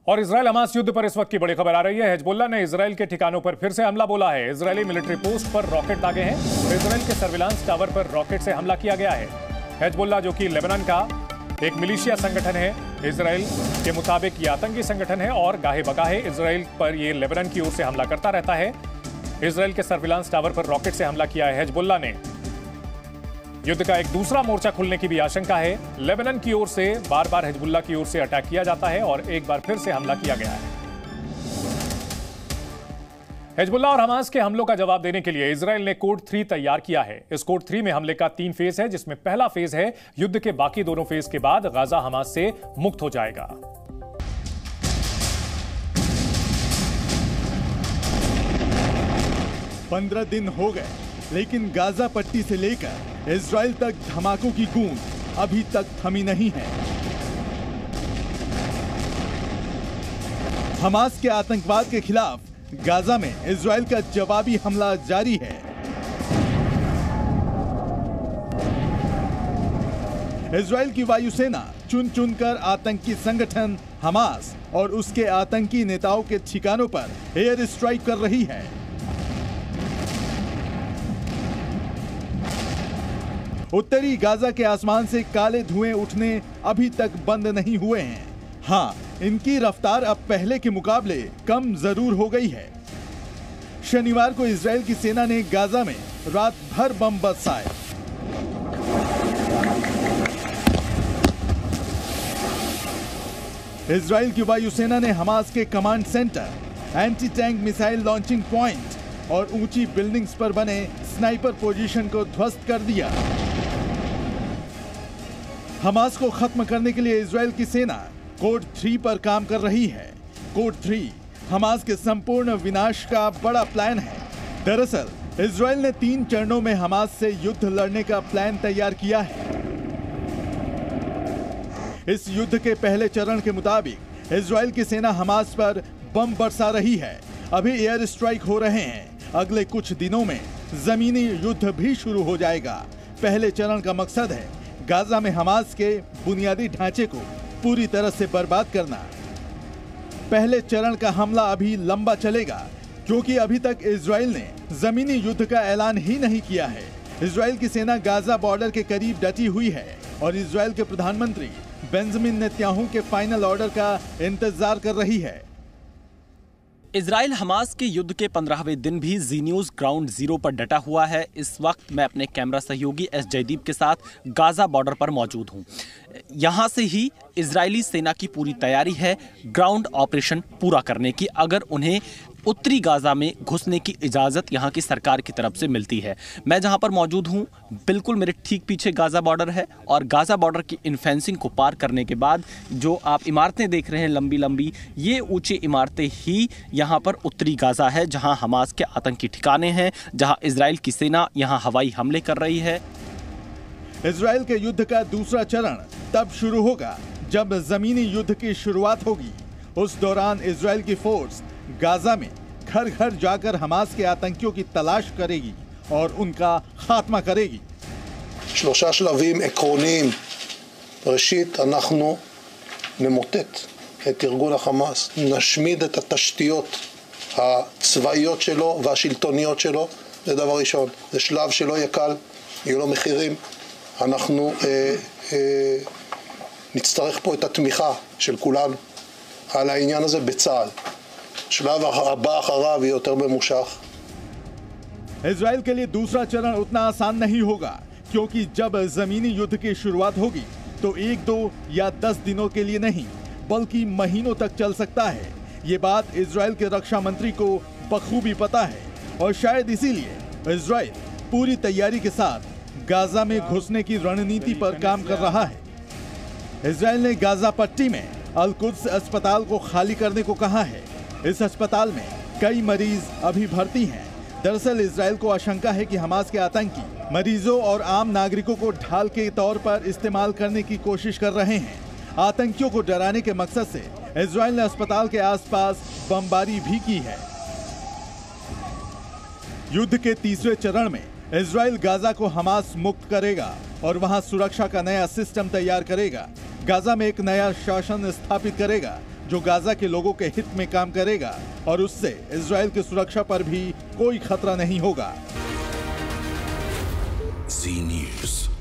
और Israel Hamas युद्ध पर इस वक्त की बड़ी खबर आ रही है। हिजबुल्लाह ने इजराइल के ठिकानों पर फिर से हमला बोला है। इजरायली मिलिट्री पोस्ट पर रॉकेट दागे हैं। इजराइल के सर्विलांस टावर पर रॉकेट से हमला किया गया है। हिजबुल्लाह जो कि लेबनान का एक मिलिशिया संगठन है, इजराइल के मुताबिक ये आतंकी संगठन है और गाहे बगाहे इजराइल पर ये लेबनान की ओर से हमला करता रहता है। इजराइल के सर्विलांस टावर पर रॉकेट से हमला किया है हिजबुल्लाह ने। युद्ध का एक दूसरा मोर्चा खुलने की भी आशंका है। लेबनान की ओर से बार बार हिजबुल्लाह की ओर से अटैक किया जाता है और एक बार फिर से हमला किया गया है। हिजबुल्लाह और हमास के हमलों का जवाब देने के लिए इजराइल ने कोड 3 तैयार किया है। इस कोड 3 में हमले का 3 फेज है, जिसमें पहला फेज है युद्ध के बाकी दोनों फेज के बाद गाजा हमास से मुक्त हो जाएगा। पंद्रह दिन हो गए, लेकिन गाजा पट्टी से लेकर इजराइल तक धमाकों की गूंज अभी तक थमी नहीं है। हमास के आतंकवाद के खिलाफ गाजा में इजराइल का जवाबी हमला जारी है। इजराइल की वायुसेना चुन चुनकर आतंकी संगठन हमास और उसके आतंकी नेताओं के ठिकानों पर एयर स्ट्राइक कर रही है। उत्तरी गाजा के आसमान से काले धुएं उठने अभी तक बंद नहीं हुए हैं। हाँ, इनकी रफ्तार अब पहले के मुकाबले कम जरूर हो गई है। शनिवार को इजराइल की सेना ने गाजा में रात भर बम बरसाए। इजराइल की वायुसेना ने हमास के command centre, anti tank missile launching point और ऊंची बिल्डिंग्स पर बने स्नाइपर पोजीशन को ध्वस्त कर दिया। हमास को खत्म करने के लिए इजराइल की सेना कोड 3 पर काम कर रही है। कोड 3 हमास के संपूर्ण विनाश का बड़ा प्लान है। दरअसल इजराइल ने 3 चरणों में हमास से युद्ध लड़ने का प्लान तैयार किया है। इस युद्ध के पहले चरण के मुताबिक इजराइल की सेना हमास पर बम बरसा रही है। अभी एयर स्ट्राइक हो रहे हैं। अगले कुछ दिनों में जमीनी युद्ध भी शुरू हो जाएगा। पहले चरण का मकसद है गाजा में हमास के बुनियादी ढांचे को पूरी तरह से बर्बाद करना। पहले चरण का हमला अभी लंबा चलेगा, क्योंकि अभी तक इजराइल ने जमीनी युद्ध का ऐलान ही नहीं किया है। इजराइल की सेना गाजा बॉर्डर के करीब डटी हुई है और इजराइल के प्रधानमंत्री बेंजामिन नेतन्याहू के फाइनल ऑर्डर का इंतजार कर रही है। इजराइल हमास के युद्ध के 15वें दिन भी जी न्यूज ग्राउंड जीरो पर डटा हुआ है। इस वक्त मैं अपने कैमरा सहयोगी एस जयदीप के साथ गाजा बॉर्डर पर मौजूद हूं। यहां से ही इजरायली सेना की पूरी तैयारी है ग्राउंड ऑपरेशन पूरा करने की, अगर उन्हें उत्तरी गाजा में घुसने की इजाज़त यहां की सरकार की तरफ से मिलती है। मैं जहां पर मौजूद हूं, बिल्कुल मेरे ठीक पीछे गाजा बॉर्डर है और गाजा बॉर्डर की इन फेंसिंग को पार करने के बाद जो आप इमारतें देख रहे हैं लंबी लंबी, ये ऊंची इमारतें ही यहां पर उत्तरी गाजा है, जहां हमास के आतंकी ठिकाने हैं, जहां इजराइल की सेना यहां हवाई हमले कर रही है। इजराइल के युद्ध का दूसरा चरण तब शुरू होगा जब जमीनी युद्ध की शुरुआत होगी। उस दौरान इजराइल की फोर्स गाजा में घर घर जाकर हमास के आतंकियों की तलाश करेगी और उनका खात्मा करेगी। 3 שלבים עקרוניים. ראשית, אנחנו נמוטט את ארגון החמאס, נשמיד את התשתיות הצבאיות שלו והשלטוניות שלו. זה דבר ראשון. זה שלב שלא יהיה קל, יהיו לו מחירים. אנחנו נצטרך פה את התמיכה של כולנו על העניין הזה בצה"ל. שלב הבא אחריו יהיה יותר ממושך. इजराइल के लिए दूसरा चरण उतना आसान नहीं होगा, क्योंकि जब जमीनी युद्ध की शुरुआत होगी तो 1, 2 या 10 दिनों के लिए नहीं, बल्कि महीनों तक चल सकता है। ये बात इजराइल के रक्षा मंत्री को बखूबी पता है और शायद इसीलिए इजराइल पूरी तैयारी के साथ गाजा में घुसने की रणनीति पर काम कर रहा है। इजराइल ने गाजा पट्टी में अल कुद्स अस्पताल को खाली करने को कहा है। इस अस्पताल में कई मरीज अभी भर्ती हैं। दरअसल इजराइल को आशंका है कि हमास के आतंकी मरीजों और आम नागरिकों को ढाल के तौर पर इस्तेमाल करने की कोशिश कर रहे हैं। आतंकियों को डराने के मकसद से इजराइल ने अस्पताल के आसपास बमबारी भी की है। युद्ध के तीसरे चरण में इजराइल गाजा को हमास मुक्त करेगा और वहां सुरक्षा का नया सिस्टम तैयार करेगा। गाजा में एक नया शासन स्थापित करेगा। जो गाजा के लोगों के हित में काम करेगा और उससे इजराइल की सुरक्षा पर भी कोई खतरा नहीं होगा। जी न्यूज़।